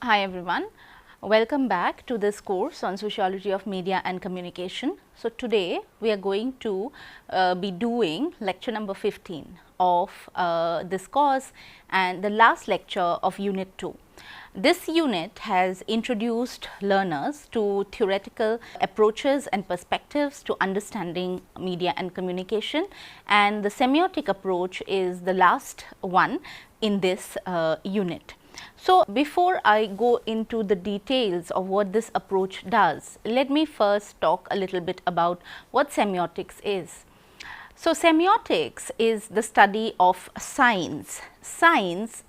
Hi everyone, welcome back to this course on Sociology of Media and Communication. So, today we are going to be doing lecture number 15 of this course and the last lecture of unit 2. This unit has introduced learners to theoretical approaches and perspectives to understanding media and communication, and the semiotic approach is the last one in this unit. So, before I go into the details of what this approach does, let me first talk a little bit about what semiotics is. So, semiotics is the study of signs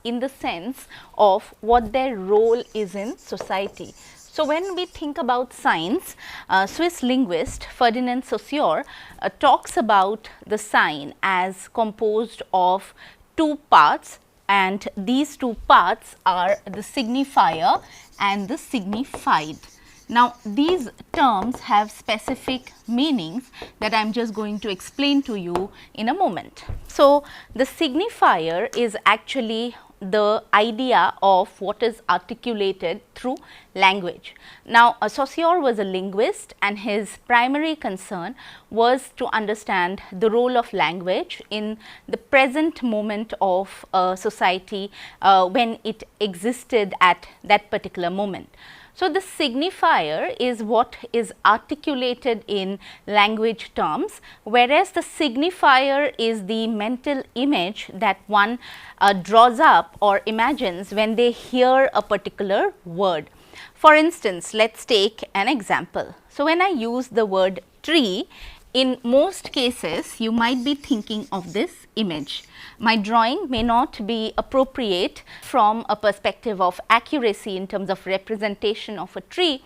in the sense of what their role is in society. So, when we think about signs, Swiss linguist Ferdinand Saussure talks about the sign as composed of two parts, and these two parts are the signifier and the signified. Now, these terms have specific meanings that I am just going to explain to you in a moment. So, the signifier is actually the idea of what is articulated through language. Now, Saussure was a linguist and his primary concern was to understand the role of language in the present moment of society when it existed at that particular moment. So, the signifier is what is articulated in language terms, whereas the signifier is the mental image that one draws up or imagines when they hear a particular word. For instance, let us take an example. So, when I use the word tree, in most cases you might be thinking of this image. My drawing may not be appropriate from a perspective of accuracy in terms of representation of a tree,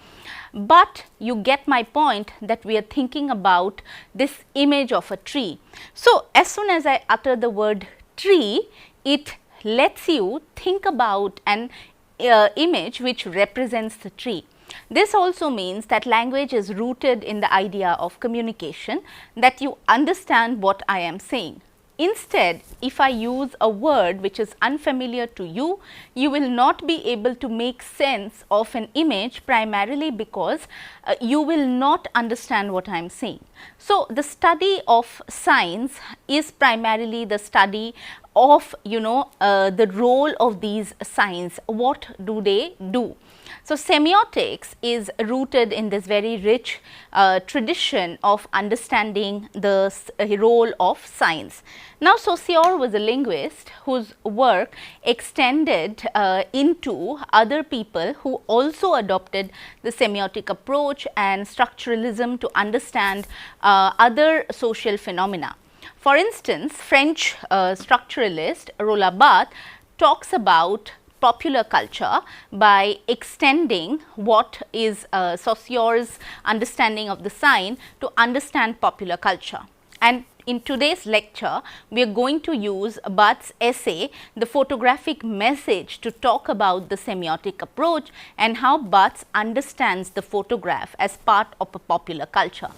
but you get my point that we are thinking about this image of a tree. So, as soon as I utter the word tree, it lets you think about an image which represents the tree. This also means that language is rooted in the idea of communication, that you understand what I am saying. Instead, if I use a word which is unfamiliar to you, you will not be able to make sense of an image, primarily because you will not understand what I am saying. So, the study of signs is primarily the study of the role of these signs. What do they do? So, semiotics is rooted in this very rich tradition of understanding the role of signs. Now, Saussure was a linguist whose work extended into other people who also adopted the semiotic approach and structuralism to understand other social phenomena. For instance, French structuralist Roland Barthes talks about popular culture by extending what is Saussure's understanding of the sign to understand popular culture. And in today's lecture, we are going to use Barthes' essay, The Photographic Message, to talk about the semiotic approach and how Barthes understands the photograph as part of a popular culture.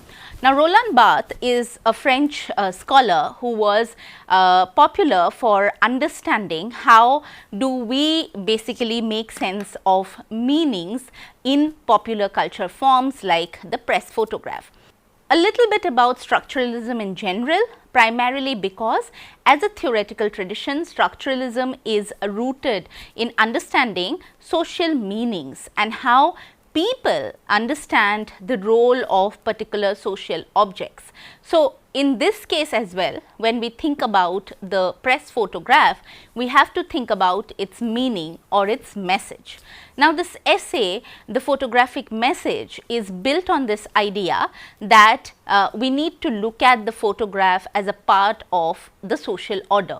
Now, Roland Barthes is a French scholar who was popular for understanding how do we basically make sense of meanings in popular culture forms like the press photograph. A little bit about structuralism in general, primarily because as a theoretical tradition, structuralism is rooted in understanding social meanings and how people understand the role of particular social objects. So, in this case as well, when we think about the press photograph, we have to think about its meaning or its message. Now, this essay, The Photographic Message, is built on this idea that we need to look at the photograph as a part of the social order.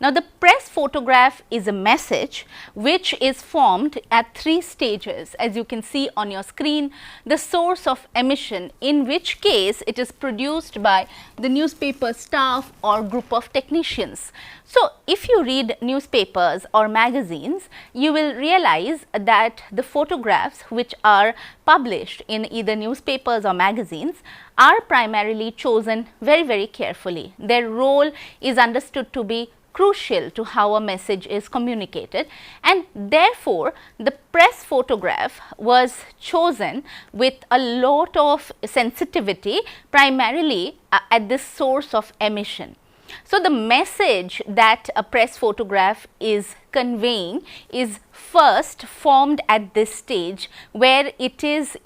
Now, the press photograph is a message which is formed at 3 stages, as you can see on your screen. The source of emission, in which case it is produced by the newspaper staff or group of technicians. So, if you read newspapers or magazines, you will realize that the photographs which are published in either newspapers or magazines are primarily chosen very, very carefully. Their role is understood to be crucial to how a message is communicated, and therefore, the press photograph was chosen with a lot of sensitivity, primarily at the source of emission. So, the message that a press photograph is conveying is first formed at this stage where it is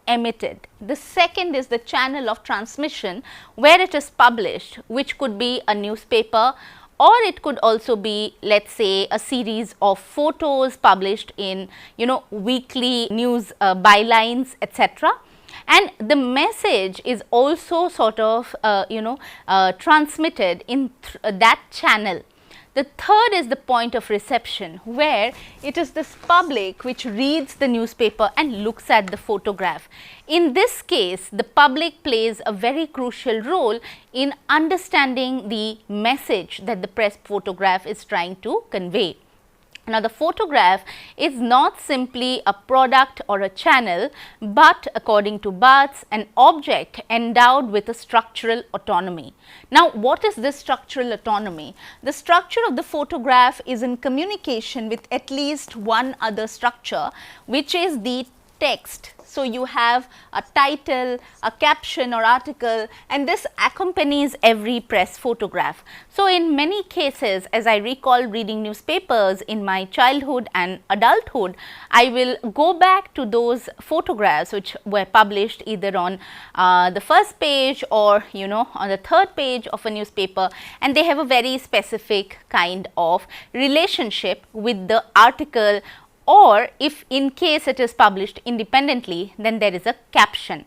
emitted. The second is the channel of transmission where it is published, which could be a newspaper, or it could also be, let us say, a series of photos published in weekly news bylines, etc. And the message is also sort of transmitted in that channel. The third is the point of reception, where it is this public which reads the newspaper and looks at the photograph. In this case, the public plays a very crucial role in understanding the message that the press photograph is trying to convey. Now, the photograph is not simply a product or a channel, but according to Barthes, an object endowed with a structural autonomy. Now, what is this structural autonomy? The structure of the photograph is in communication with at least one other structure, which is the text. So, you have a title, a caption or article, and this accompanies every press photograph. So, in many cases, as I recall reading newspapers in my childhood and adulthood, I will go back to those photographs which were published either on the first page or on the third page of a newspaper, and they have a very specific kind of relationship with the article, or if in case it is published independently, then there is a caption.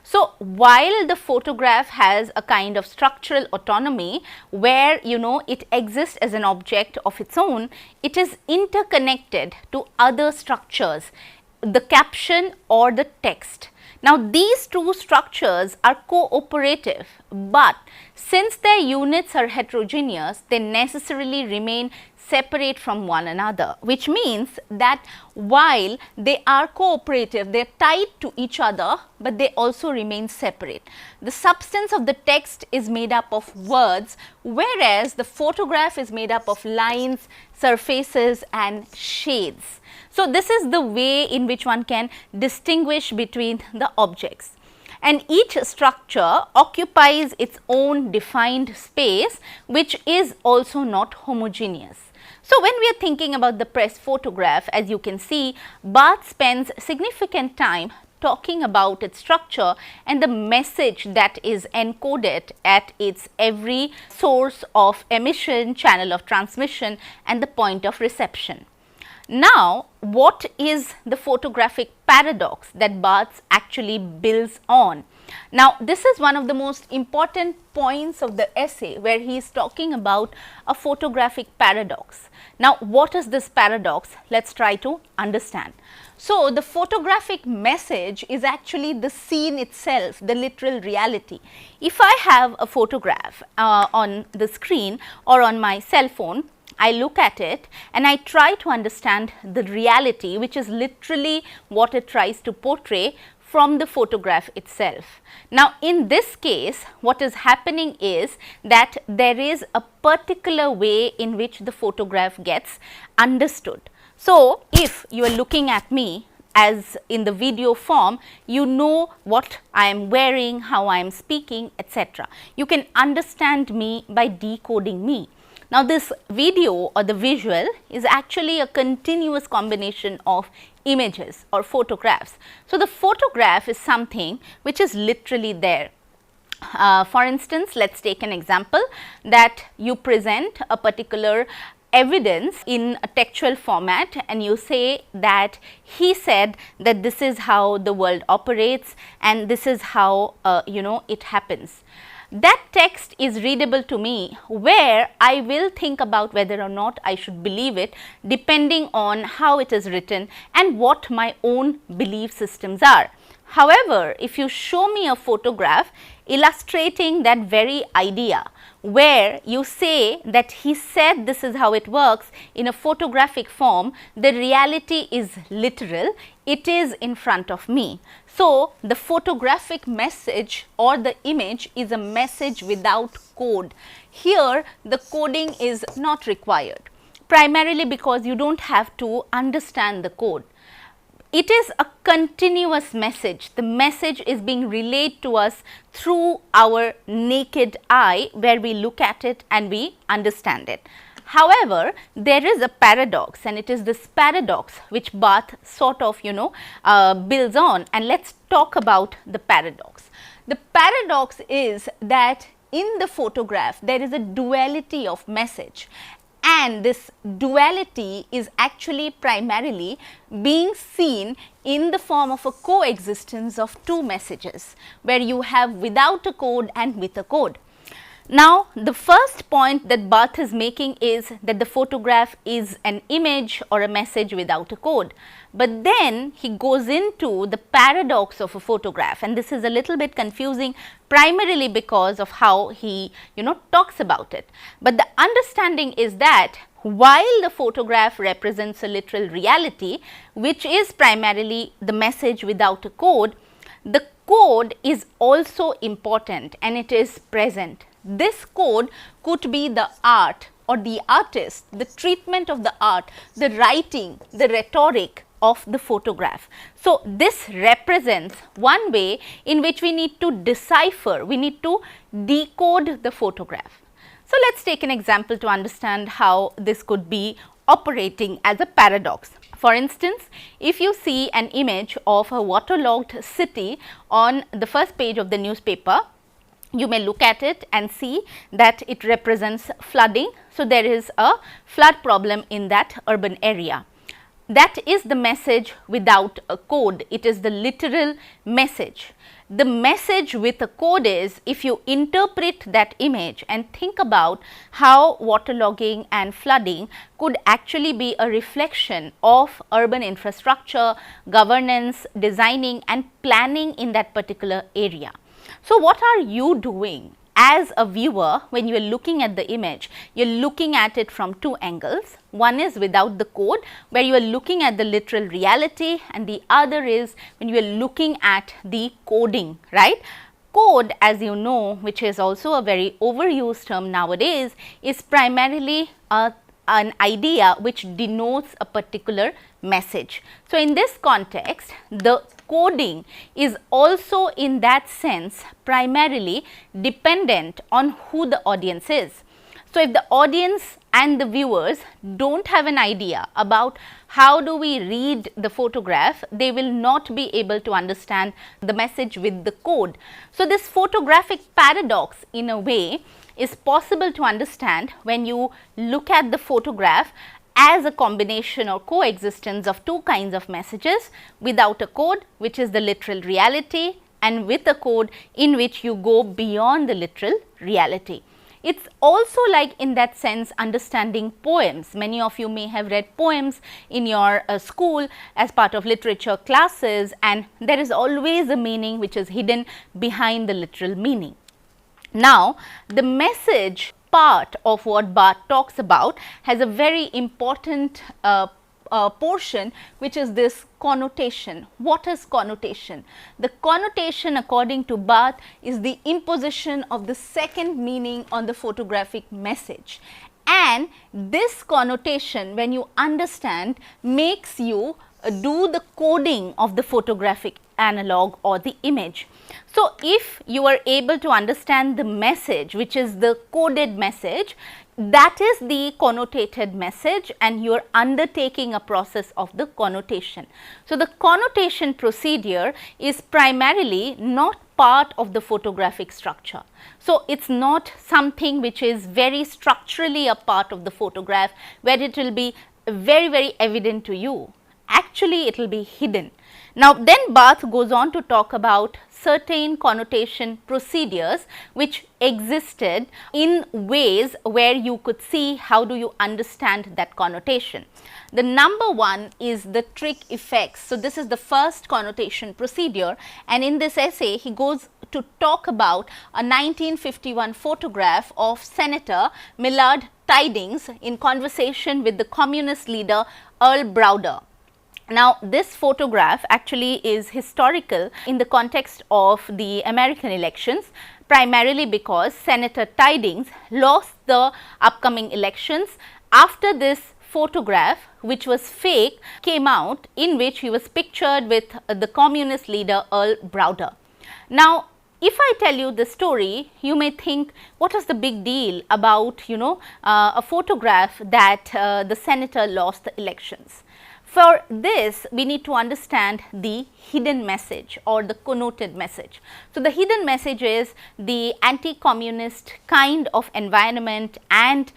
So, while the photograph has a kind of structural autonomy where it exists as an object of its own, it is interconnected to other structures, the caption or the text. Now, these two structures are cooperative, but since their units are heterogeneous, they necessarily remain separate from one another, which means that while they are cooperative, they are tied to each other, but they also remain separate. The substance of the text is made up of words, whereas the photograph is made up of lines, surfaces and shades. So, this is the way in which one can distinguish between the objects. And each structure occupies its own defined space, which is also not homogeneous. So, when we are thinking about the press photograph, as you can see, Barthes spends significant time talking about its structure and the message that is encoded at its every source of emission, channel of transmission and the point of reception. Now, what is the photographic paradox that Barthes actually builds on? Now, this is one of the most important points of the essay where he is talking about a photographic paradox. Now, what is this paradox? Let us try to understand. So, the photographic message is actually the scene itself, the literal reality. If I have a photograph on the screen or on my cell phone, I look at it and I try to understand the reality, which is literally what it tries to portray from the photograph itself. Now, in this case, what is happening is that there is a particular way in which the photograph gets understood. So, if you are looking at me as in the video form, you know what I am wearing, how I am speaking, etc. You can understand me by decoding me. Now, this video or the visual is actually a continuous combination of images or photographs. So, the photograph is something which is literally there. For instance, let us take an example that you present a particular evidence in a textual format and you say that he said that this is how the world operates and this is how it happens. That text is readable to me, where I will think about whether or not I should believe it depending on how it is written and what my own belief systems are. However, if you show me a photograph illustrating that very idea, where you say that he said this is how it works in a photographic form, the reality is literal, it is in front of me. So, the photographic message or the image is a message without code. Here the coding is not required, primarily because you do not have to understand the code. It is a continuous message. The message is being relayed to us through our naked eye, where we look at it and we understand it. However, there is a paradox, and it is this paradox which Barth sort of builds on, and let us talk about the paradox. The paradox is that in the photograph there is a duality of message, and this duality is actually primarily being seen in the form of a coexistence of two messages, where you have without a code and with a code. Now, the first point that Barth is making is that the photograph is an image or a message without a code, but then he goes into the paradox of a photograph, and this is a little bit confusing primarily because of how he talks about it. But the understanding is that while the photograph represents a literal reality, which is primarily the message without a code, the code is also important and it is present. This code could be the art or the artist, the treatment of the art, the writing, the rhetoric of the photograph. So, this represents one way in which we need to decipher, we need to decode the photograph. So, let us take an example to understand how this could be operating as a paradox. For instance, if you see an image of a waterlogged city on the first page of the newspaper, you may look at it and see that it represents flooding. So, there is a flood problem in that urban area. That is the message without a code, it is the literal message. The message with a code is, if you interpret that image and think about how waterlogging and flooding could actually be a reflection of urban infrastructure, governance, designing and planning in that particular area. So, what are you doing as a viewer when you are looking at the image? You are looking at it from two angles. One is without the code, where you are looking at the literal reality, and the other is when you are looking at the coding, right. Code, as you know, which is also a very overused term nowadays, is primarily an idea which denotes a particular message. So, in this context, the coding is also in that sense primarily dependent on who the audience is. So, if the audience and the viewers do not have an idea about how do we read the photograph, they will not be able to understand the message with the code. So, this photographic paradox in a way is possible to understand when you look at the photograph as a combination or coexistence of two kinds of messages, without a code, which is the literal reality, and with a code in which you go beyond the literal reality. It is also like, in that sense, understanding poems. Many of you may have read poems in your school as part of literature classes, and there is always a meaning which is hidden behind the literal meaning. Now, the message part of what Barth talks about has a very important portion, which is this connotation. What is connotation? The connotation, according to Barth, is the imposition of the second meaning on the photographic message, and this connotation, when you understand, makes you do the coding of the photographic analog or the image. So, if you are able to understand the message, which is the coded message, that is the connotated message, and you are undertaking a process of the connotation. So, the connotation procedure is primarily not part of the photographic structure. So, it is not something which is very structurally a part of the photograph, where it will be very evident to you. Actually, it will be hidden. Now, then Barth goes on to talk about certain connotation procedures which existed in ways where you could see how do you understand that connotation. The number one is the trick effects. So, this is the first connotation procedure, and in this essay he goes to talk about a 1951 photograph of Senator Millard Tydings in conversation with the communist leader Earl Browder. Now, this photograph actually is historical in the context of the American elections, primarily because Senator Tydings lost the upcoming elections after this photograph, which was fake, came out, in which he was pictured with the communist leader Earl Browder. Now, if I tell you the story, you may think, what is the big deal about a photograph that the senator lost the elections? For this, we need to understand the hidden message or the connoted message. So, the hidden message is the anti-communist kind of environment and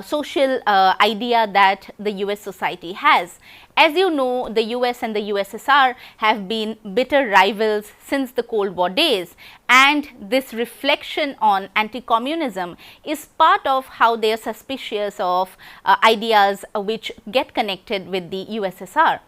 social idea that the US society has. As you know, the US and the USSR have been bitter rivals since the Cold War days, and this reflection on anti-communism is part of how they are suspicious of ideas which get connected with the USSR.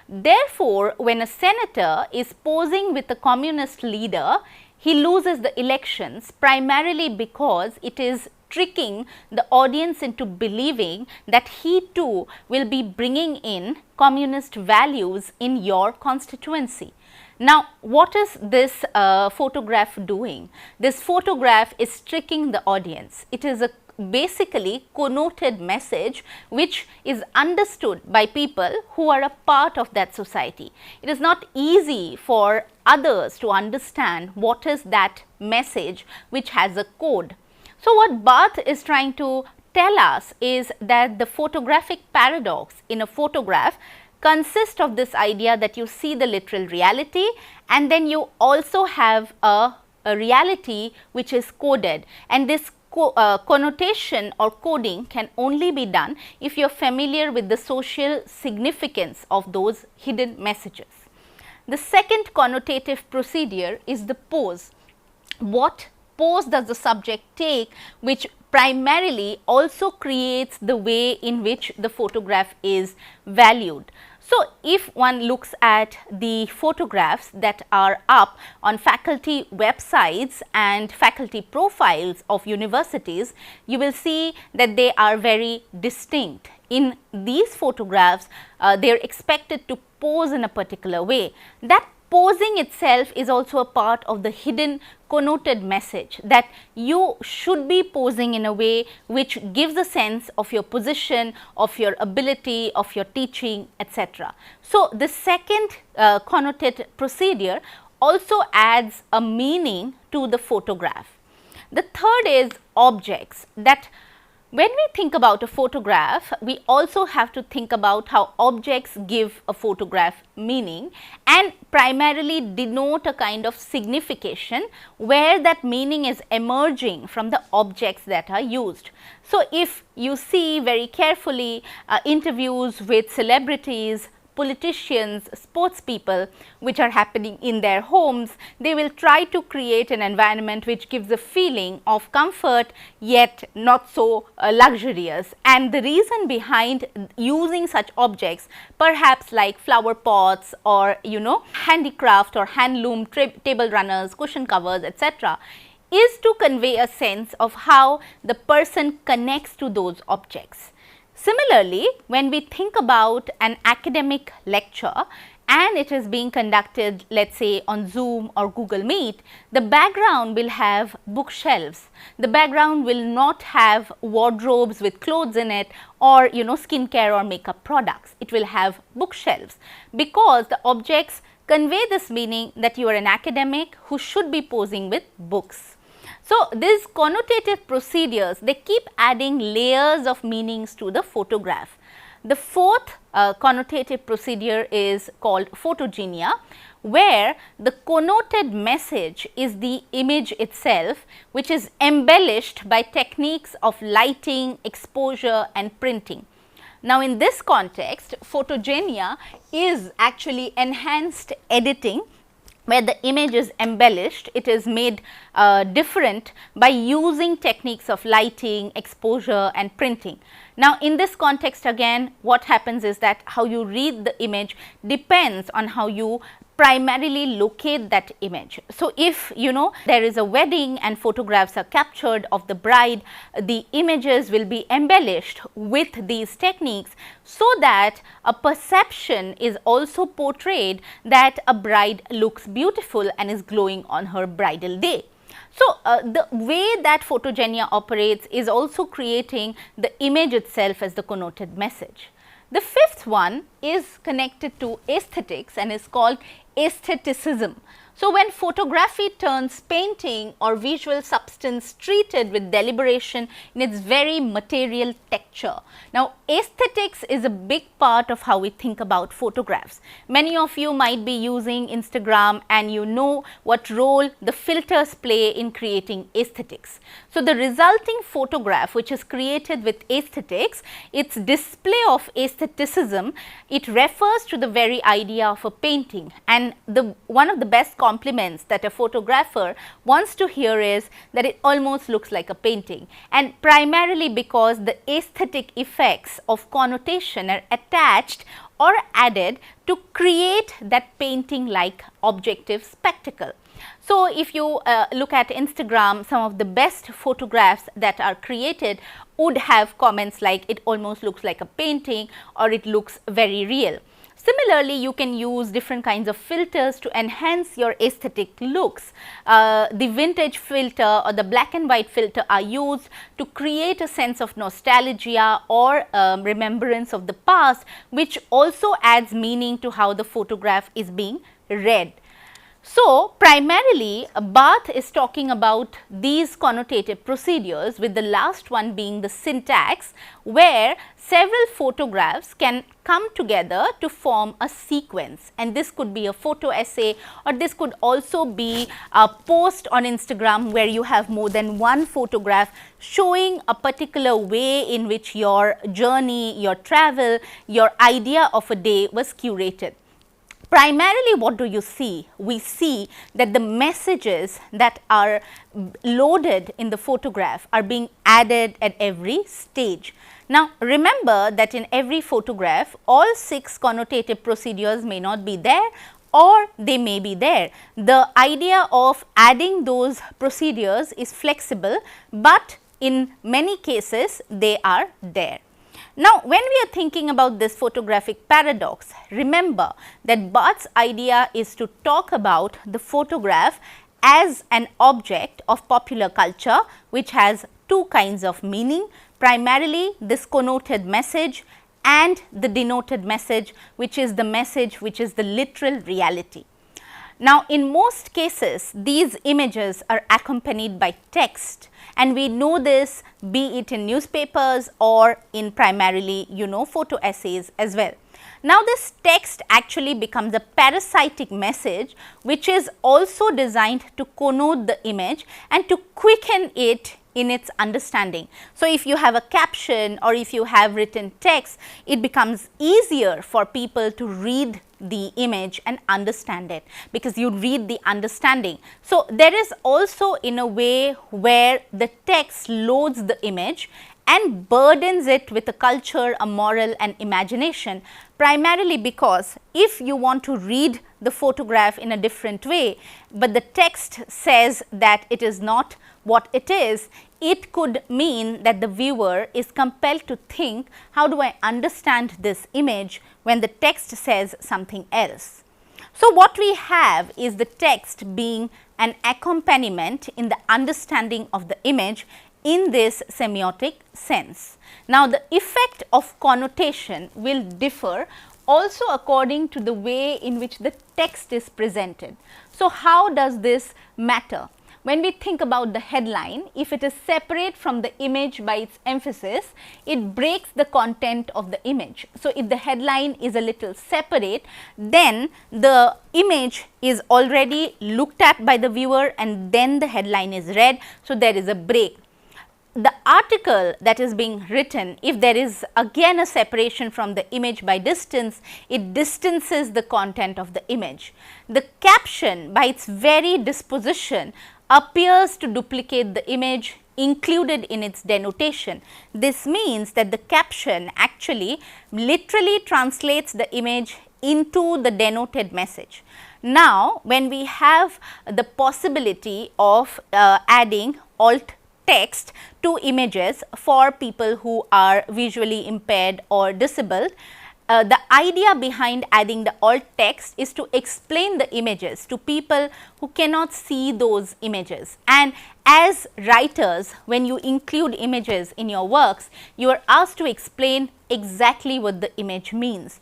Therefore, when a senator is posing with a communist leader, he loses the elections primarily because it is tricking the audience into believing that he too will be bringing in communist values in your constituency. Now, what is this photograph doing? This photograph is tricking the audience. It is a basically connoted message which is understood by people who are a part of that society. It is not easy for others to understand what is that message which has a code. So, what Barth is trying to tell us is that the photographic paradox in a photograph consists of this idea that you see the literal reality, and then you also have a reality which is coded, and this connotation or coding can only be done if you are familiar with the social significance of those hidden messages. The second connotative procedure is the pose. What pose does the subject take, which primarily also creates the way in which the photograph is valued. So, if one looks at the photographs that are up on faculty websites and faculty profiles of universities, you will see that they are very distinct. In these photographs, they are expected to pose in a particular way. That posing itself is also a part of the hidden connoted message that you should be posing in a way which gives a sense of your position, of your ability, of your teaching, etc. So, the second connoted procedure also adds a meaning to the photograph. The third is objects. That when we think about a photograph, we also have to think about how objects give a photograph meaning and primarily denote a kind of signification where that meaning is emerging from the objects that are used. So, if you see very carefully interviews with celebrities, politicians, sports people which are happening in their homes, they will try to create an environment which gives a feeling of comfort yet not so luxurious. And the reason behind using such objects, perhaps like flower pots or handicraft or handloom table runners, cushion covers, etc., is to convey a sense of how the person connects to those objects. Similarly, when we think about an academic lecture and it is being conducted, let us say on Zoom or Google Meet, the background will have bookshelves. The background will not have wardrobes with clothes in it or skincare or makeup products. It will have bookshelves because the objects convey this meaning that you are an academic who should be posing with books. So, these connotative procedures, they keep adding layers of meanings to the photograph. The fourth connotative procedure is called photogenia, where the connoted message is the image itself, which is embellished by techniques of lighting, exposure and printing. Now, in this context, photogenia is actually enhanced editing where the image is embellished, it is made different by using techniques of lighting, exposure and printing. Now, in this context again, what happens is that how you read the image depends on how you primarily locate that image. So, if there is a wedding and photographs are captured of the bride, the images will be embellished with these techniques, so that a perception is also portrayed that a bride looks beautiful and is glowing on her bridal day. So, the way that photogenia operates is also creating the image itself as the connoted message. The fifth one is connected to aesthetics and is called aestheticism. So, when photography turns painting or visual substance treated with deliberation in its very material texture. Now, aesthetics is a big part of how we think about photographs. Many of you might be using Instagram and you know what role the filters play in creating aesthetics. So, the resulting photograph which is created with aesthetics, its display of aestheticism, it refers to the very idea of a painting, and one of the best compliments that a photographer wants to hear is that it almost looks like a painting, and primarily because the aesthetic effects of connotation are attached or added to create that painting like objective spectacle. So, if you look at Instagram, some of the best photographs that are created would have comments like it almost looks like a painting or it looks very real. Similarly, you can use different kinds of filters to enhance your aesthetic looks. The vintage filter or the black and white filter are used to create a sense of nostalgia or remembrance of the past, which also adds meaning to how the photograph is being read. So, primarily Barth is talking about these connotative procedures, with the last one being the syntax, where several photographs can come together to form a sequence, and this could be a photo essay, or this could also be a post on Instagram where you have more than one photograph showing a particular way in which your journey, your travel, your idea of a day was curated. Primarily, what do you see? We see that the messages that are loaded in the photograph are being added at every stage. Now, remember that in every photograph, all 6 connotative procedures may not be there, or they may be there. The idea of adding those procedures is flexible, but in many cases they are there. Now, when we are thinking about this photographic paradox, remember that Barth's idea is to talk about the photograph as an object of popular culture, which has 2 kinds of meaning, primarily this connoted message and the denoted message, which is the message which is the literal reality. Now, in most cases, these images are accompanied by text, and we know this be it in newspapers or in primarily photo essays as well. Now, this text actually becomes a parasitic message which is also designed to connote the image and to quicken it in its understanding. So, if you have a caption or if you have written text, it becomes easier for people to read the image and understand it, because you read the understanding. So, there is also in a way where the text loads the image and burdens it with a culture, a moral and imagination, primarily because if you want to read the photograph in a different way, but the text says that it is not what it is, it could mean that the viewer is compelled to think, how do I understand this image when the text says something else. So, what we have is the text being an accompaniment in the understanding of the image in this semiotic sense. Now, the effect of connotation will differ also according to the way in which the text is presented. So, how does this matter? When we think about the headline, if it is separate from the image by its emphasis, it breaks the content of the image. So, if the headline is a little separate, then the image is already looked at by the viewer and then the headline is read. So, there is a break. the article that is being written, if there is again a separation from the image by distance, it distances the content of the image. The caption by its very disposition appears to duplicate the image included in its denotation. This means that the caption actually literally translates the image into the denoted message. Now, when we have the possibility of adding alt text to images for people who are visually impaired or disabled, the idea behind adding the alt text is to explain the images to people who cannot see those images. And as writers, when you include images in your works, you are asked to explain exactly what the image means.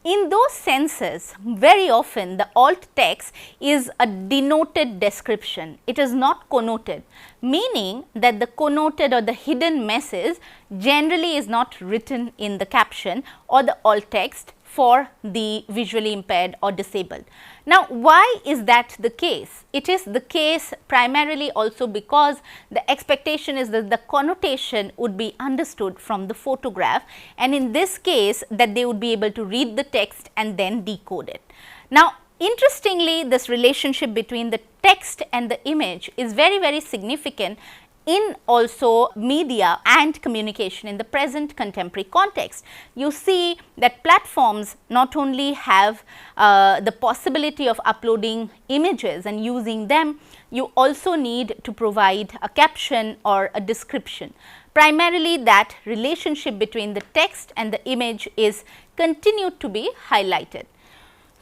In those senses, very often the alt text is a denoted description, it is not connoted, meaning that the connoted or the hidden message generally is not written in the caption or the alt text for the visually impaired or disabled. Now, why is that the case? It is the case primarily also because the expectation is that the connotation would be understood from the photograph, and in this case that they would be able to read the text and then decode it. Now, interestingly, this relationship between the text and the image is very significant in also media and communication in the present contemporary context. You see that platforms not only have the possibility of uploading images and using them, you also need to provide a caption or a description. Primarily that relationship between the text and the image is continued to be highlighted.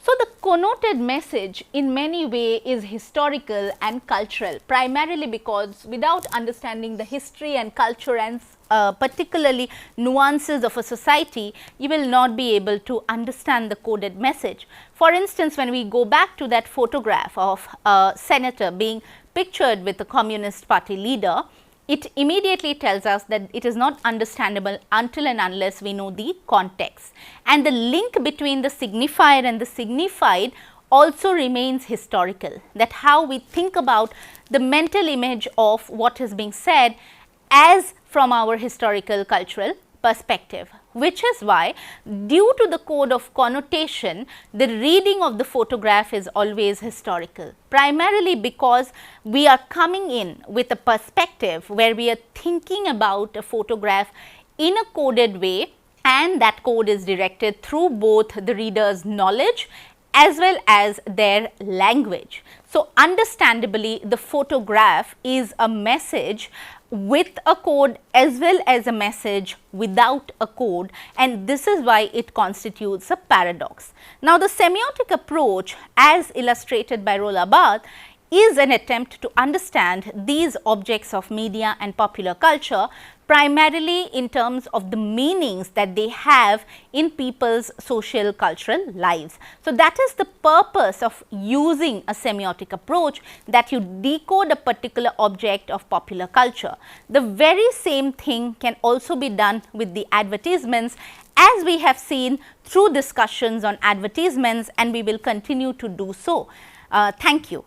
So, the connoted message in many ways is historical and cultural, primarily because without understanding the history and culture and particularly nuances of a society, you will not be able to understand the coded message. For instance, when we go back to that photograph of a senator being pictured with a Communist Party leader, it immediately tells us that it is not understandable until and unless we know the context. And the link between the signifier and the signified also remains historical, that how we think about the mental image of what is being said as from our historical cultural perspective, which is why due to the code of connotation, the reading of the photograph is always historical, primarily because we are coming in with a perspective where we are thinking about a photograph in a coded way, and that code is directed through both the reader's knowledge as well as their language. So, understandably the photograph is a message with a code as well as a message without a code, and this is why it constitutes a paradox. Now, the semiotic approach as illustrated by Rolla Barthes is an attempt to understand these objects of media and popular culture primarily in terms of the meanings that they have in people's social cultural lives. So, that is the purpose of using a semiotic approach, that you decode a particular object of popular culture. The very same thing can also be done with the advertisements, as we have seen through discussions on advertisements, and we will continue to do so. Thank you.